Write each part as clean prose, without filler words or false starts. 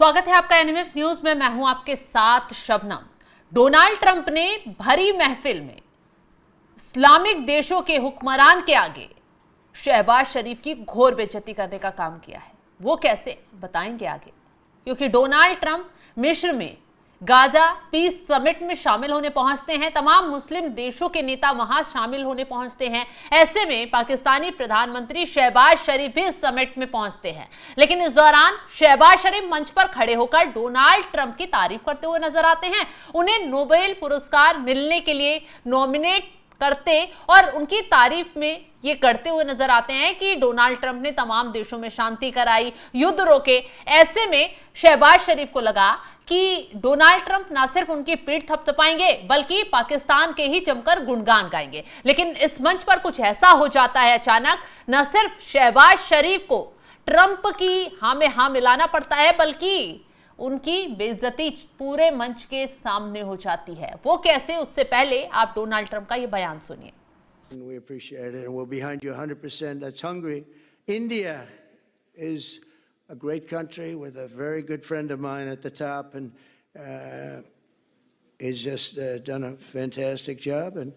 स्वागत है आपका एनएमएफ न्यूज में। मैं हूं आपके साथ शबनम। डोनाल्ड ट्रंप ने भरी महफिल में इस्लामिक देशों के हुक्मरान के आगे शहबाज शरीफ की घोर बेइज्जती करने का काम किया है। वो कैसे, बताएंगे आगे, क्योंकि डोनाल्ड ट्रंप मिस्र में गाजा पीस समिट में शामिल होने पहुंचते हैं। तमाम मुस्लिम देशों के नेता वहां शामिल होने पहुंचते हैं। ऐसे में पाकिस्तानी प्रधानमंत्री शहबाज शरीफ भी इस समिट में पहुंचते हैं। लेकिन इस दौरान शहबाज शरीफ मंच पर खड़े होकर डोनाल्ड ट्रंप की तारीफ करते हुए नजर आते हैं। उन्हें नोबेल पुरस्कार मिलने के लिए नॉमिनेट करते और उनकी तारीफ में ये करते हुए नजर आते हैं कि डोनाल्ड ट्रंप ने तमाम देशों में शांति कराई, युद्ध रोके। ऐसे में शहबाज शरीफ को लगा कि डोनाल्ड ट्रंप ना सिर्फ उनकी पीठ थपथपाएंगे बल्कि पाकिस्तान के ही जमकर गुणगान गाएंगे। लेकिन इस मंच पर कुछ ऐसा हो जाता है अचानक, न सिर्फ शहबाज शरीफ को ट्रंप की हाँ में हाँ मिलाना पड़ता है बल्कि उनकी बेइज्जती पूरे मंच के सामने हो जाती है। वो कैसे, उससे पहले आप डोनाल्ड ट्रंप का ये बयान सुनिए। We appreciate it and we're behind you 100%. That's Hungary. India is a great country with a very good friend of mine at the top and he's just done a fantastic job. And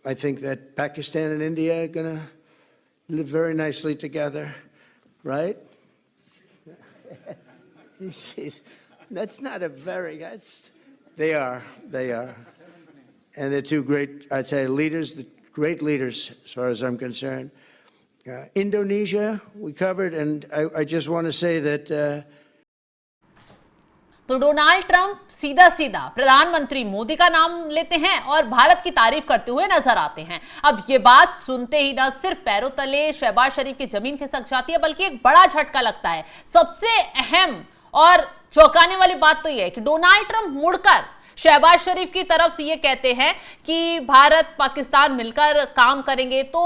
I think that Pakistan and India are going to live very nicely together, right? That's not a very, they are. And they're two great, I'd say, leaders, great leaders as far as I'm concerned. Indonesia, we covered, and I just want to say that तो Donald Trump सीधा सीधा प्रधानमंत्री मोदी का नाम लेते हैं और भारत की तारीफ करते हुए नजर आते हैं। अब ये बात सुनते ही न सिर्फ पैरों तले शहबाज शरीफ की जमीन खिसक जाती है बल्कि एक बड़ा झटका लगता है। सबसे अहम और चौंकाने वाली बात तो यह है कि डोनाल्ड ट्रंप मुड़कर शहबाज शरीफ की तरफ से ये कहते हैं कि भारत पाकिस्तान मिलकर काम करेंगे। तो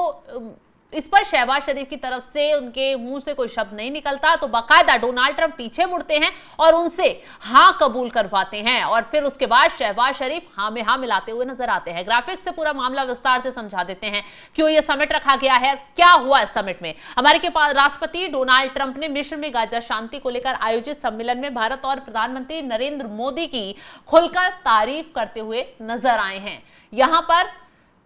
इस पर शहबाज शरीफ की तरफ से उनके मुंह से कोई शब्द नहीं निकलता, तो बाकायदा डोनाल्ड ट्रंप पीछे मुड़ते हैं और उनसे हाँ कबूल करवाते हैं और फिर उसके बाद शहबाज शरीफ हाँ में हाँ मिलाते हुए नजर आते हैं। ग्राफिक्स से पूरा मामला विस्तार से समझा देते हैं, क्यों ये समिट रखा गया है, क्या हुआ इस समिट में। अमेरिकी राष्ट्रपति डोनाल्ड ट्रंप ने मिस्र में गाजा शांति को लेकर आयोजित सम्मेलन में भारत और प्रधानमंत्री नरेंद्र मोदी की खुलकर तारीफ करते हुए नजर आए हैं। यहां पर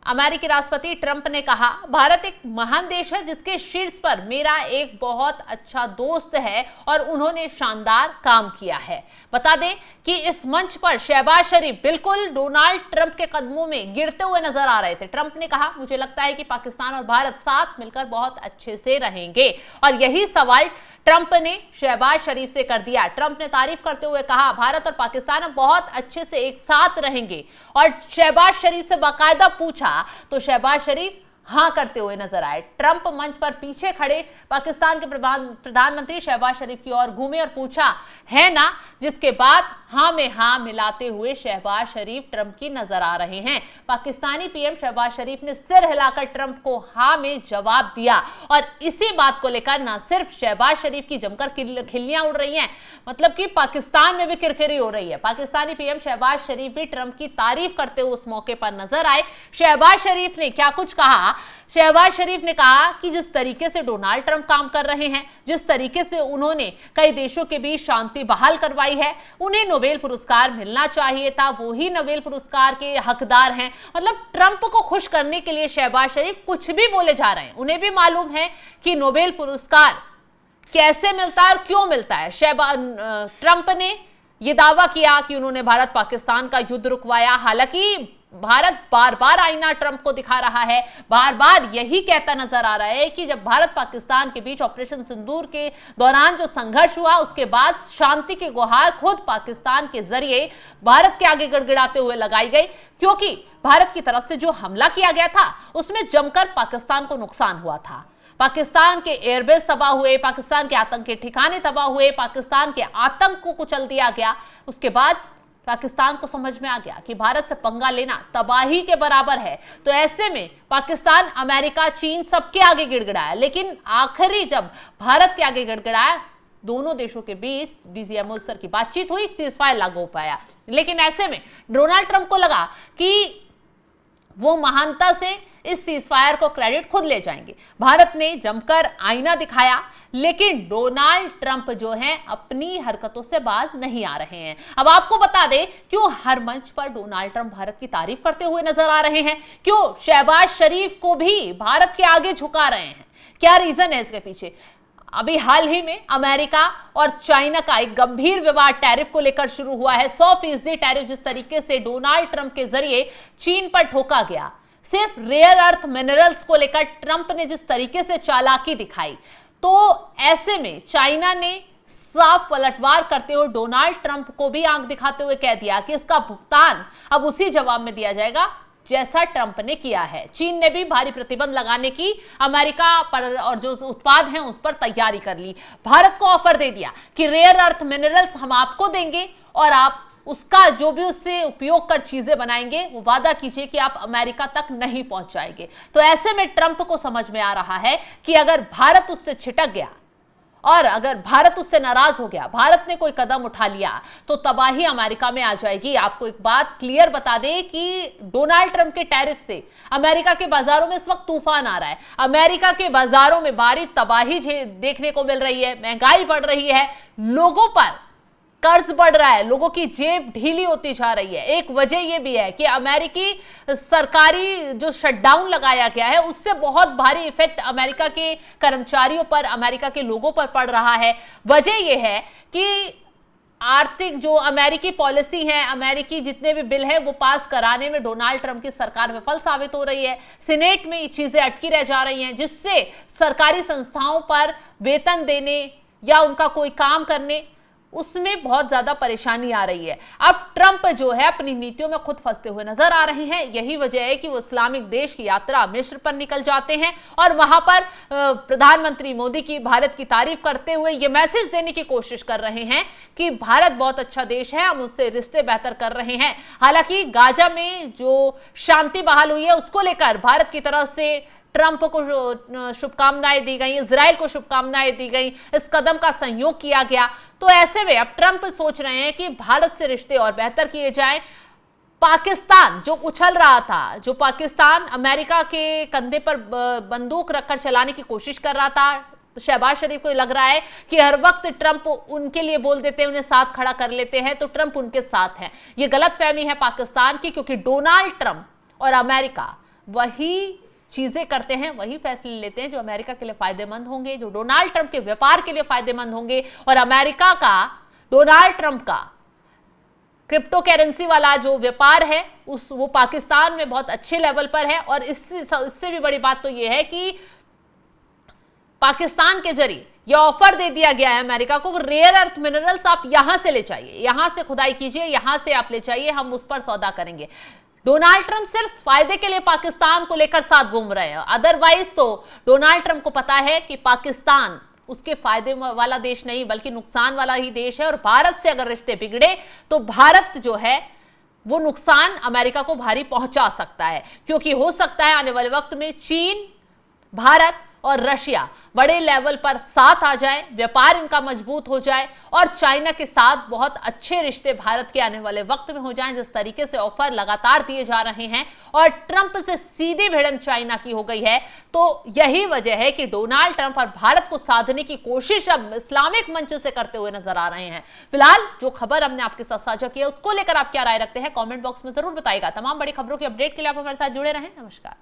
अमेरिकी राष्ट्रपति ट्रंप ने कहा, भारत एक महान देश है जिसके शीर्ष पर मेरा एक बहुत अच्छा दोस्त है और उन्होंने शानदार काम किया है। बता दें कि इस मंच पर शहबाज शरीफ बिल्कुल डोनाल्ड ट्रंप के कदमों में गिरते हुए नजर आ रहे थे। ट्रंप ने कहा, मुझे लगता है कि पाकिस्तान और भारत साथ मिलकर बहुत अच्छे से रहेंगे और यही सवाल ट्रंप ने शहबाज शरीफ से कर दिया। ट्रंप ने तारीफ करते हुए कहा, भारत और पाकिस्तान बहुत अच्छे से एक साथ रहेंगे और शहबाज शरीफ से बाकायदा पूछा तो शहबाज शरीफ हाँ करते हुए नजर आए। ट्रंप मंच पर पीछे खड़े पाकिस्तान के प्रधानमंत्री शहबाज शरीफ की ओर घूमे और पूछा, है ना, जिसके बाद हाँ में हाँ मिलाते हुए शहबाज शरीफ ट्रंप की नजर आ रहे हैं। पाकिस्तानी पीएम शहबाज शरीफ ने सिर हिलाकर ट्रंप को हाँ में जवाब दिया और इसी बात को लेकर न सिर्फ शहबाज शरीफ की जमकर खिल्लियां उड़ रही हैं, मतलब कि पाकिस्तान में भी किरकिरी हो रही है। पाकिस्तानी पीएम शहबाज शरीफ भी ट्रंप की तारीफ करते हुए उस मौके पर नजर आए। शहबाज शरीफ ने क्या कुछ कहा। शहबाज शरीफ ने कहा कि जिस तरीके से डोनाल्ड ट्रंप काम कर रहे हैं, जिस तरीके से उन्होंने कई देशों के बीच शांति बहाल करवाई है, उन्हें नोबेल पुरस्कार मिलना चाहिए था, वो ही नोबेल पुरस्कार के हकदार हैं। मतलब ट्रंप को खुश करने के लिए शहबाज शरीफ कुछ भी बोले जा रहे हैं। उन्हें भी मालूम है कि नोबेल पुरस्कार कैसे मिलता है और क्यों मिलता है। ट्रंप ने यह दावा किया कि उन्होंने भारत पाकिस्तान का युद्ध रुकवाया। हालांकि भारत बार बार आईना ट्रंप को दिखा रहा है, बार बार यही कहता नजर आ रहा है कि जब भारत पाकिस्तान के बीच ऑपरेशन सिंदूर के दौरान जो संघर्ष हुआ उसके बाद शांति की गुहार खुद पाकिस्तान के जरिए भारत के आगे गिड़गिड़ाते हुए लगाई गई, क्योंकि भारत की तरफ से जो हमला किया गया था उसमें जमकर पाकिस्तान को नुकसान हुआ था। पाकिस्तान के एयरबेस तबाह हुए, पाकिस्तान के आतंक के ठिकाने तबाह हुए, पाकिस्तान के आतंक को कुचल दिया गया। उसके बाद पाकिस्तान को समझ में आ गया कि भारत से पंगा लेना तबाही के बराबर है। तो ऐसे में पाकिस्तान, अमेरिका, चीन सबके आगे गिड़गिड़ाया, लेकिन आखिरी जब भारत के आगे गिड़गिड़ाया, दोनों देशों के बीच डीसीएमओ स्तर की बातचीत हुई, सीजफायर लागू हो पाया। लेकिन ऐसे में डोनाल्ड ट्रंप को लगा कि वो महानता से इस सीजफायर को क्रेडिट खुद ले जाएंगे। भारत ने जमकर आईना दिखाया, लेकिन डोनाल्ड ट्रंप जो हैं अपनी हरकतों से बाज नहीं आ रहे हैं। अब आपको बता दें क्यों हर मंच पर डोनाल्ड ट्रंप भारत की तारीफ करते हुए नजर आ रहे हैं, क्यों शहबाज शरीफ को भी भारत के आगे झुका रहे हैं, क्या रीजन है इसके पीछे। अभी हाल ही में अमेरिका और चाइना का एक गंभीर विवाद टैरिफ को लेकर शुरू हुआ है। 100% टैरिफ जिस तरीके से डोनाल्ड ट्रंप के जरिए चीन पर ठोका गया, सिर्फ रेयर अर्थ मिनरल्स को लेकर ट्रंप ने जिस तरीके से चालाकी दिखाई, तो ऐसे में चाइना ने साफ पलटवार करते हुए डोनाल्ड ट्रंप को भी आंख दिखाते हुए कह दिया कि इसका भुगतान अब उसी जवाब में दिया जाएगा जैसा ट्रंप ने किया है। चीन ने भी भारी प्रतिबंध लगाने की अमेरिका पर और जो उत्पाद हैं उस पर तैयारी कर ली। भारत को ऑफर दे दिया कि रेयर अर्थ मिनरल्स हम आपको देंगे और आप उसका जो भी उससे उपयोग कर चीजें बनाएंगे वो वादा कीजिए कि आप अमेरिका तक नहीं पहुंच जाएंगे। तो ऐसे में ट्रंप को समझ में आ रहा है कि अगर भारत उससे छिटक गया और अगर भारत उससे नाराज हो गया, भारत ने कोई कदम उठा लिया, तो तबाही अमेरिका में आ जाएगी। आपको एक बात क्लियर बता दें कि डोनाल्ड ट्रंप के टैरिफ से अमेरिका के बाजारों में इस वक्त तूफान आ रहा है। अमेरिका के बाजारों में भारी तबाही देखने को मिल रही है, महंगाई बढ़ रही है, लोगों पर कर्ज बढ़ रहा है, लोगों की जेब ढीली होती जा रही है। एक वजह यह भी है कि अमेरिकी सरकारी जो शटडाउन लगाया गया है उससे बहुत भारी इफेक्ट अमेरिका के कर्मचारियों पर, अमेरिका के लोगों पर पड़ रहा है। वजह यह है कि आर्थिक जो अमेरिकी पॉलिसी है, अमेरिकी जितने भी बिल हैं वो पास कराने में डोनाल्ड ट्रंप की सरकार विफल साबित हो रही है। सीनेट में ये चीजें अटकी रह जा रही हैं, जिससे सरकारी संस्थाओं पर वेतन देने या उनका कोई काम करने उसमें बहुत ज्यादा परेशानी आ रही है। अब ट्रंप जो है अपनी नीतियों में खुद फंसते हुए नजर आ रहे हैं। यही वजह है कि वो इस्लामिक देश की यात्रा मिस्र पर निकल जाते हैं और वहां पर प्रधानमंत्री मोदी की भारत की तारीफ करते हुए ये मैसेज देने की कोशिश कर रहे हैं कि भारत बहुत अच्छा देश है, हम उससे रिश्ते बेहतर कर रहे हैं। हालांकि गाजा में जो शांति बहाल हुई है उसको लेकर भारत की तरफ से ट्रंप को शुभकामनाएं दी गई, इजराइल को शुभकामनाएं दी गई, इस कदम का सहयोग किया गया। तो ऐसे में अब ट्रंप सोच रहे हैं कि भारत से रिश्ते और बेहतर किए जाएं। पाकिस्तान जो उछल रहा था, जो पाकिस्तान अमेरिका के कंधे पर बंदूक रखकर चलाने की कोशिश कर रहा था, शहबाज शरीफ को लग रहा है कि हर वक्त ट्रंप उनके लिए बोल देते हैं, उन्हें साथ खड़ा कर लेते हैं, तो ट्रंप उनके साथ हैं। ये गलतफहमी है पाकिस्तान की, क्योंकि डोनाल्ड ट्रंप और अमेरिका वही चीजें करते हैं, वही फैसले लेते हैं जो अमेरिका के लिए फायदेमंद होंगे, जो डोनाल्ड ट्रंप के व्यापार के लिए फायदेमंद होंगे। और अमेरिका का, डोनाल्ड ट्रंप का क्रिप्टो करेंसी वाला जो व्यापार है वो पाकिस्तान में बहुत अच्छे लेवल पर है। और इससे भी बड़ी बात तो ये है कि पाकिस्तान के जरिए यह ऑफर दे दिया गया है अमेरिका को, रेयर अर्थ मिनरल्स आप यहां से ले जाइए, यहां से खुदाई कीजिए, यहां से आप ले जाइए, हम उस पर सौदा करेंगे। डोनाल्ड ट्रंप सिर्फ फायदे के लिए पाकिस्तान को लेकर साथ घूम रहे हैं, अदरवाइज तो डोनाल्ड ट्रंप को पता है कि पाकिस्तान उसके फायदे वाला देश नहीं बल्कि नुकसान वाला ही देश है। और भारत से अगर रिश्ते बिगड़े तो भारत जो है वो नुकसान अमेरिका को भारी पहुंचा सकता है, क्योंकि हो सकता है आने वाले वक्त में चीन, भारत और रशिया बड़े लेवल पर साथ आ जाए, व्यापार इनका मजबूत हो जाए और चाइना के साथ बहुत अच्छे रिश्ते भारत के आने वाले वक्त में हो जाएं। जिस तरीके से ऑफर लगातार दिए जा रहे हैं और ट्रंप से सीधी भिड़ंत चाइना की हो गई है, तो यही वजह है कि डोनाल्ड ट्रंप और भारत को साधने की कोशिश अब इस्लामिक मंच से करते हुए नजर आ रहे हैं। फिलहाल जो खबर हमने आपके साथ साझा की है उसको लेकर आप क्या राय रखते हैं, कॉमेंट बॉक्स में जरूर बताइएगा। तमाम बड़ी खबरों की अपडेट के लिए आप हमारे साथ जुड़े रहें। नमस्कार।